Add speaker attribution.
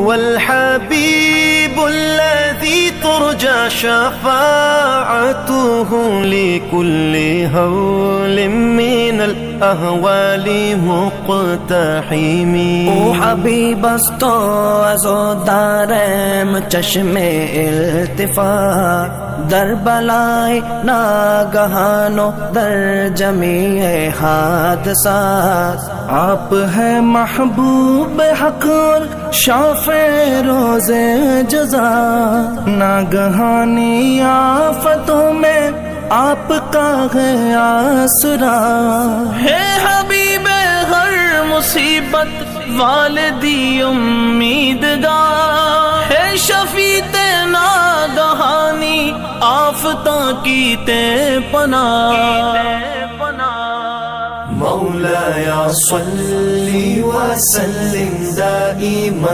Speaker 1: هو الحبيب الذي ترجى شفاعته لكل هول من الأهوال مقتحم.
Speaker 2: او حبیب است تو از و دارم چشم التفات، در بلای ناگہان و در جمیع حادثات. آپ ہے محبوب حق اور شافع روز جزا، ناگہانی آفتوں میں آپ کا ہے آسرا.
Speaker 1: ہے حبیب ہر مصیبت والدی امیدگار، ہے شفیع ناگہانی آفتاں کی تے پناہ. مولایا صلی وسلم دائما